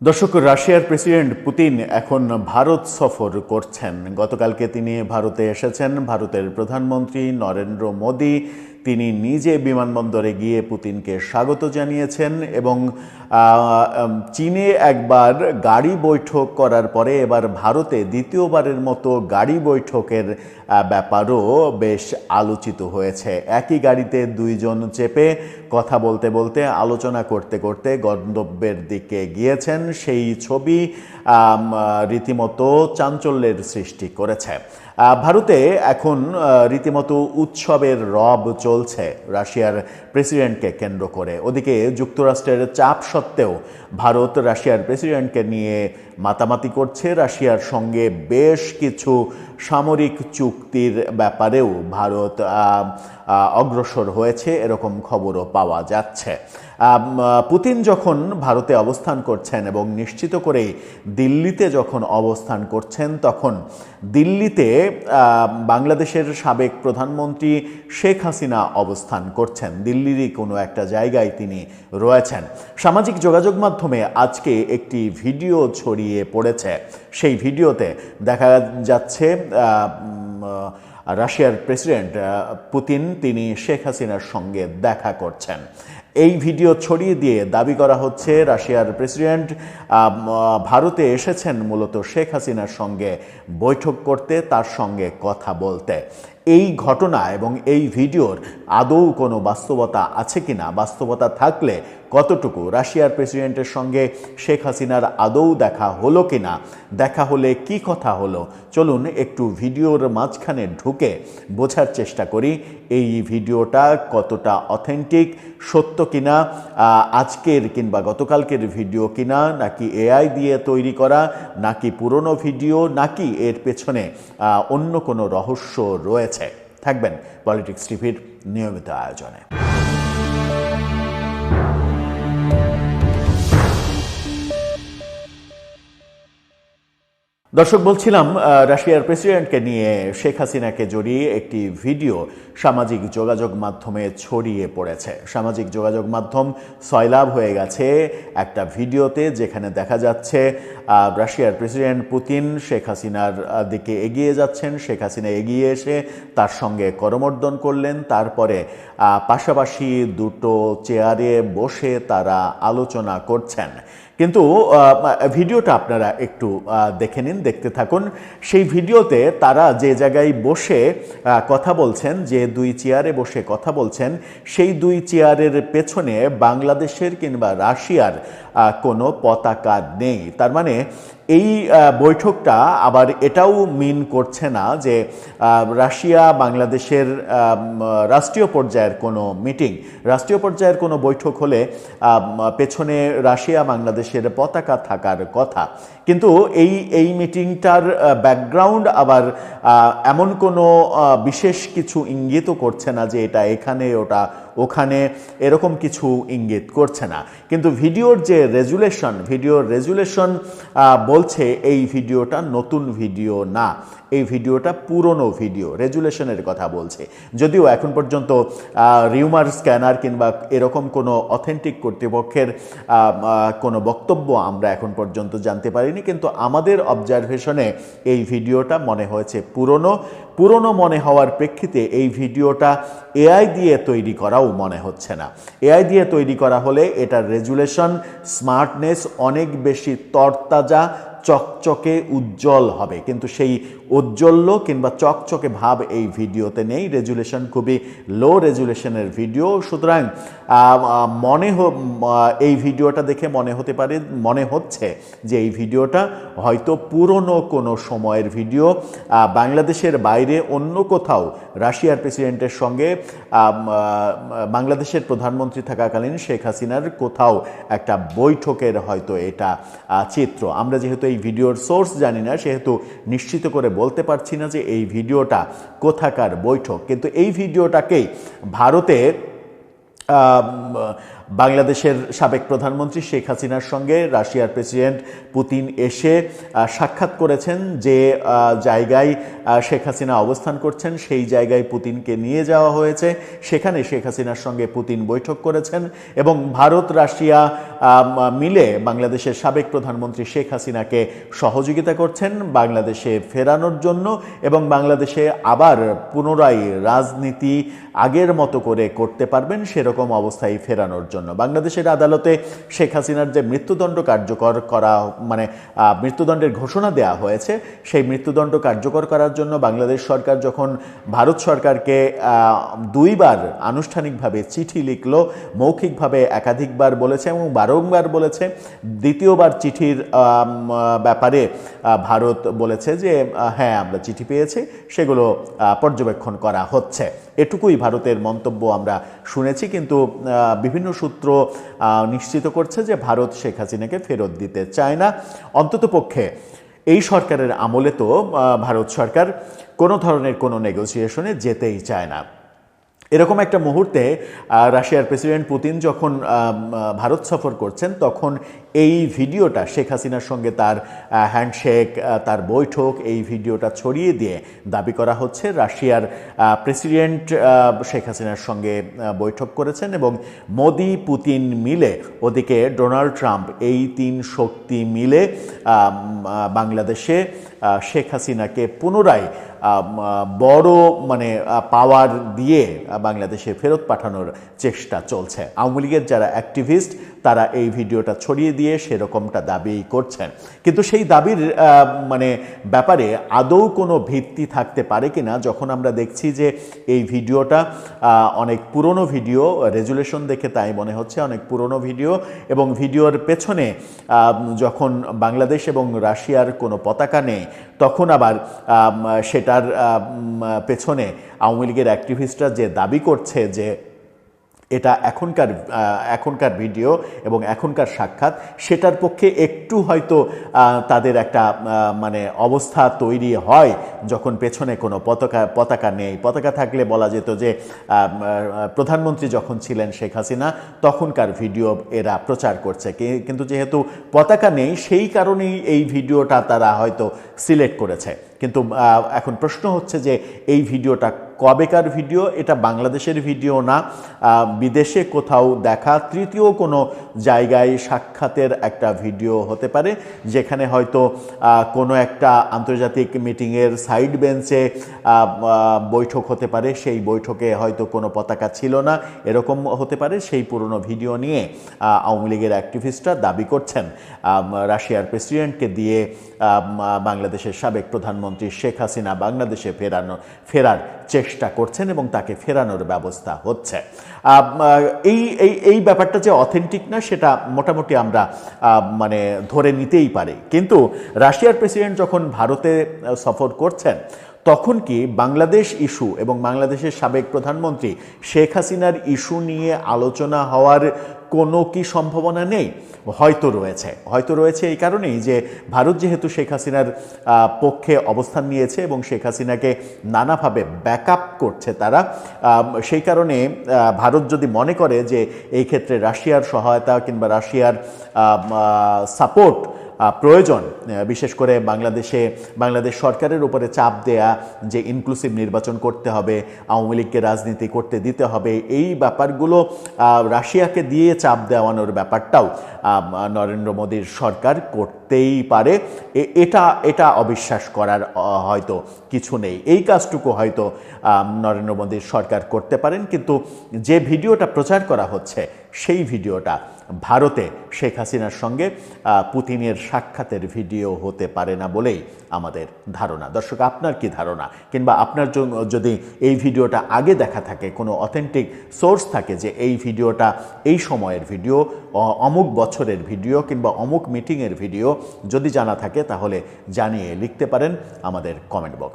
দর্শক, রাশিয়ার president Putin এখন ভারত সফর করছেন। গতকালকে তিনি ভারতে এসেছেন। ভারতের প্রধানমন্ত্রী নরেন্দ্র মোদি তিনি নিজে বিমানবন্দরে গিয়ে পুতিনকে স্বাগত জানিয়েছেন এবং চীনে একবার গাড়ি বৈঠক করার পরে এবার ভারতে দ্বিতীয়বারের মতো গাড়ি বৈঠকের ব্যাপারও বেশ আলোচিত হয়েছে। একই গাড়িতে দুইজন চেপে কথা বলতে বলতে আলোচনা করতে করতে গন্তব্যের দিকে গিয়েছেন। সেই ছবি রীতিমতো চাঞ্চল্যের সৃষ্টি করেছে। ভারতে এখন রীতিমতো উৎসবের রব চলছে রাশিয়ার প্রেসিডেন্টকে কেন্দ্র করে। ওদিকে যুক্তরাষ্ট্রের চাপ সত্ত্বেও ভারত রাশিয়ার প্রেসিডেন্টকে নিয়ে মাতামাতি করছে। রাশিয়ার সঙ্গে বেশ কিছু সামরিক চুক্তির ব্যাপারেও ভারত অগ্রসর হয়েছে, এরকম খবরও পাওয়া যাচ্ছে। পুতিন যখন ভারতে অবস্থান করছেন এবং নিশ্চিত করেই দিল্লিতে যখন অবস্থান করছেন, তখন দিল্লিতে বাংলাদেশের সাবেক প্রধানমন্ত্রী শেখ হাসিনা অবস্থান করছেন। দিল্লিরই কোনো একটা জায়গায় তিনি রয়েছেন। সামাজিক যোগাযোগ মাধ্যমে আজকে একটি ভিডিও ছড়িয়ে পড়েছে। সেই ভিডিওতে দেখা যাচ্ছে রাশিয়ার প্রেসিডেন্ট পুতিন তিনি শেখ হাসিনার সঙ্গে দেখা করছেন। এই ভিডিও ছড়িয়ে দিয়ে দাবি করা হচ্ছে রাশিয়ার প্রেসিডেন্ট ভারতে এসেছেন মূলত শেখ হাসিনার সঙ্গে বৈঠক করতে, তার সঙ্গে কথা বলতে। এই ঘটনা এবং এই ভিডিওর আদৌ কোনো বাস্তবতা আছে কিনা, বাস্তবতা থাকলে কতটুকু, রাশিয়ার প্রেসিডেন্টের সঙ্গে শেখ হাসিনার আদৌ দেখা হলো কিনা, দেখা হলে কি কথা হলো, চলুন একটু ভিডিওর মাঝখানে ঢুকে বোঝার চেষ্টা করি এই ভিডিওটা কতটা অথেন্টিক, সত্য কিনা, আজকের কিংবা গতকালকের ভিডিও কিনা, নাকি এআই দিয়ে তৈরি করা, নাকি পুরনো ভিডিও, নাকি এর পেছনে অন্য কোনো রহস্য রয়েছে। থাকবেন পলিটিক্স টিভির নিয়মিত আয়োজনে। দর্শক, বলছিলাম রাশিয়ার প্রেসিডেন্টকে নিয়ে শেখ হাসিনাকে জড়িয়ে একটি ভিডিও সামাজিক যোগাযোগ মাধ্যমে ছড়িয়ে পড়েছে। সামাজিক যোগাযোগ মাধ্যম সয়লাভ হয়ে গেছে একটা ভিডিওতে, যেখানে দেখা যাচ্ছে রাশিয়ার প্রেসিডেন্ট পুতিন শেখ হাসিনার দিকে এগিয়ে যাচ্ছেন। শেখ হাসিনা এগিয়ে এসে তার সঙ্গে করমর্দন করলেন। তারপরে পাশাপাশি দুটো চেয়ারে বসে তারা আলোচনা করছেন। কিন্তু ভিডিওটা আপনারা একটু দেখে নিন, দেখতে থাকুন। সেই ভিডিওতে তারা যে জায়গায় বসে কথা বলছেন, যে দুই চেয়ারে বসে কথা বলছেন, সেই দুই চেয়ারের পেছনে বাংলাদেশের কিংবা রাশিয়ার কোনো পতাকা নেই। তার মানে এই বৈঠকটা আবার এটাও মিন করছে না যে রাশিয়া বাংলাদেশের রাষ্ট্রীয় পর্যায়ের কোনো মিটিং, রাষ্ট্রীয় পর্যায়ের কোনো বৈঠক হলে পেছনে রাশিয়া বাংলাদেশের পতাকা থাকার কথা। কিন্তু এই মিটিংটার ব্যাকগ্রাউন্ড আবার এমন কোনো বিশেষ কিছু ইঙ্গিতও করছে না যে এটা এখানে ওটা ওখানে, এরকম কিছু ইঙ্গিত করছে না। কিন্তু ভিডিওর যে রেজুলেশন বলছে এই ভিডিওটা নতুন ভিডিও না, এই ভিডিওটা পুরনো ভিডিও, রেজুলেশনের কথা বলছে। যদিও এখন পর্যন্ত রিউমার স্ক্যানার কিংবা এরকম কোনো অথেন্টিক কর্তৃপক্ষের কোনো বক্তব্য আমরা এখন পর্যন্ত জানতে পারিনি, কিন্তু আমাদের অবজারভেশনে এই ভিডিওটা মনে হয়েছে পুরনো মনে হওয়ার প্রেক্ষিতে এই ভিডিওটা এআই দিয়ে তৈরি করাও মনে হচ্ছে না। এআই দিয়ে তৈরি করা হলে এটার রেজুলেশন, স্মার্টনেস অনেক বেশি তরতাজা, চকচকে, উজ্জ্বল হবে, কিন্তু সেই উজ্জ্বল্য কিংবা চকচকে ভাব এই ভিডিওতে নেই। রেজুলেশন খুবই লো রেজুলেশনের ভিডিও। সুতরাং এই ভিডিওটা দেখে মনে হচ্ছে যে এই ভিডিওটা হয়তো পুরনো কোনো সময়ের ভিডিও। বাংলাদেশের বাইরে অন্য কোথাও রাশিয়ার প্রেসিডেন্টের সঙ্গে বাংলাদেশের প্রধানমন্ত্রী থাকাকালীন শেখ হাসিনার কোথাও একটা বৈঠকের হয়তো এটা চিত্র। আমরা যেহেতু এই ভিডিওর সোর্স জানি না, সেহেতু নিশ্চিত করে বলতে পারছি না যে এই ভিডিওটা কোথাকার বৈঠক। কিন্তু এই ভিডিওটাকেই বাংলাদেশের সাবেক প্রধানমন্ত্রী শেখ হাসিনার সঙ্গে রাশিয়ার প্রেসিডেন্ট পুতিন এসে সাক্ষাৎ করেছেন। যে জায়গায় শেখ হাসিনা অবস্থান করছেন সেই জায়গায় পুতিনকে নিয়ে যাওয়া হয়েছে। সেখানে শেখ হাসিনার সঙ্গে পুতিন বৈঠক করেছেন এবং ভারত রাশিয়া মিলে বাংলাদেশের সাবেক প্রধানমন্ত্রী শেখ হাসিনাকে সহযোগিতা করছেন বাংলাদেশে ফেরানোর জন্য এবং বাংলাদেশে আবার পুনরায় রাজনীতি আগের মতো করে করতে পারবেন সেরকম অবস্থায় ফেরানোর জন্য। বাংলাদেশের আদালতে শেখ হাসিনার যে মৃত্যুদণ্ড কার্যকর করা মানে মৃত্যুদণ্ডের ঘোষণা দেওয়া হয়েছে, সেই মৃত্যুদণ্ড কার্যকর করার জন্য বাংলাদেশ সরকার যখন ভারত সরকারকে দুইবার আনুষ্ঠানিকভাবে চিঠি লিখল, মৌখিকভাবে একাধিকবার বলেছে এবং বারংবার বলেছে, দ্বিতীয়বার চিঠির ব্যাপারে ভারত বলেছে যে হ্যাঁ আমরা চিঠি পেয়েছি, সেগুলো পর্যবেক্ষণ করা হচ্ছে। এটুকুই ভারতের মন্তব্য আমরা শুনেছি, কিন্তু বিভিন্ন সূত্র নিশ্চিত করছে যে ভারত শেখ হাসিনাকে ফেরত দিতে চায় না। অন্ততপক্ষে এই সরকারের আমলে তো ভারত সরকার কোনো ধরনের কোনো নেগোসিয়েশনে যেতেই চায় না। এরকম একটা মুহূর্তে রাশিয়ার প্রেসিডেন্ট পুতিন যখন ভারত সফর করছেন তখন এই ভিডিওটা শেখ হাসিনার সঙ্গে তার হ্যান্ডশেক, তার বৈঠক, এই ভিডিওটা ছড়িয়ে দিয়ে দাবি করা হচ্ছে রাশিয়ার প্রেসিডেন্ট শেখ হাসিনার সঙ্গে বৈঠক করেছেন এবং মোদি পুতিন মিলে, ওদিকে ডোনাল্ড ট্রাম্প, এই তিন শক্তি মিলে বাংলাদেশে শেখ হাসিনাকে পুনরায় বড় মানে পাওয়ার দিয়ে বাংলাদেশে ফেরত পাঠানোর চেষ্টা চলছে। আওয়ামী লীগের যারা অ্যাক্টিভিস্ট তারা এই ভিডিওটা ছড়িয়ে দিয়ে সেরকমটা দাবি করছেন, কিন্তু সেই দাবির মানে ব্যাপারে আদৌ কোনো ভিত্তি থাকতে পারে কিনা, যখন আমরা দেখছি যে এই ভিডিওটা অনেক পুরনো ভিডিও, রেজুলেশন দেখে তাই মনে হচ্ছে অনেক পুরনো ভিডিও, এবং ভিডিওর পেছনে যখন বাংলাদেশ এবং রাশিয়ার কোনো পতাকা নেই তখন আবার সেটার পেছনে আওয়ামী লীগের অ্যাক্টিভিস্টরা যে দাবি করছে যে এটা এখনকার ভিডিও এবং এখনকার সাক্ষাৎ, সেটার পক্ষে একটু হয়তো তাদের একটা মানে অবস্থা তৈরি হয় যখন পেছনে কোনো পতাকা নেই। পতাকা থাকলে বলা যেত যে প্রধানমন্ত্রী যখন ছিলেন শেখ হাসিনা তখনকার ভিডিও এরা প্রচার করছে, কিন্তু যেহেতু পতাকা নেই সেই কারণেই এই ভিডিওটা তারা হয়তো সিলেক্ট করেছে। কিন্তু এখন প্রশ্ন হচ্ছে যে এই ভিডিওটা কবেকার ভিডিও? এটা বাংলাদেশের ভিডিও না, বিদেশে কোথাও দেখা তৃতীয় কোনো জায়গায় সাক্ষাতের একটা ভিডিও হতে পারে, যেখানে হয়তো কোনো একটা আন্তর্জাতিক মিটিংয়ের সাইড বেঞ্চে বৈঠক হতে পারে, সেই বৈঠকে হয়তো কোনো পতাকা ছিল না, এরকম হতে পারে। সেই পুরনো ভিডিও নিয়ে আওয়ামী লীগের অ্যাক্টিভিস্টরা দাবি করছেন রাশিয়ার প্রেসিডেন্টকে দিয়ে বাংলাদেশের সাবেক প্রধানমন্ত্রী শেখ হাসিনা বাংলাদেশে ফেরার চেষ্টা করছেন এবং তাকে ফেরানোর ব্যবস্থা হচ্ছে। এই ব্যাপারটা যে অথেন্টিক না সেটা মোটামুটি আমরা মানে ধরে নিতেই পারি, কিন্তু রাশিয়ার প্রেসিডেন্ট যখন ভারতে সফর করছেন তখন কি বাংলাদেশ ইস্যু এবং বাংলাদেশের সাবেক প্রধানমন্ত্রী শেখ হাসিনার ইস্যু নিয়ে আলোচনা হওয়ার কোনো কি সম্ভাবনা নেই? হয়তো রয়েছে। এই কারণেই যে ভারত যেহেতু শেখ হাসিনার পক্ষে অবস্থান নিয়েছে এবং শেখ হাসিনাকে নানাভাবে ব্যাকআপ করছে তারা, সেই কারণে ভারত যদি মনে করে যে এই ক্ষেত্রে রাশিয়ার সহায়তা কিংবা রাশিয়ার সাপোর্ট প্রয়োজন, বিশেষ করে বাংলাদেশ সরকারের উপরে চাপ দেয়া যে ইনক্লুসিভ নির্বাচন করতে হবে, আওয়ামী লীগকে রাজনীতি করতে দিতে হবে, এই ব্যাপারগুলো রাশিয়াকে দিয়ে চাপ দেওয়ানোর ব্যাপারটাও নরেন্দ্র মোদীর সরকার করতেই পারে। এটা অবিশ্বাস করার হয়তো কিছু নেই। এই কাজটুকু হয়তো নরেন্দ্র মোদীর সরকার করতে পারেন, কিন্তু যে ভিডিওটা প্রচার করা হচ্ছে সেই ভিডিওটা ভারতে শেখ হাসিনার সঙ্গে পুতিনের সাক্ষাতের ভিডিও হতে পারে না বলেই আমাদের ধারণা। দর্শক, আপনার কি ধারণা? কিংবা আপনার যদি এই ভিডিওটা আগে দেখা থাকে, কোনো অথেন্টিক সোর্স থাকে যে এই ভিডিওটা এই সময়ের ভিডিও, অমুক বছরের ভিডিও কিংবা অমুক মিটিংয়ের ভিডিও, যদি জানা থাকে তাহলে জানিয়ে লিখতে পারেন আমাদের কমেন্ট বক্স।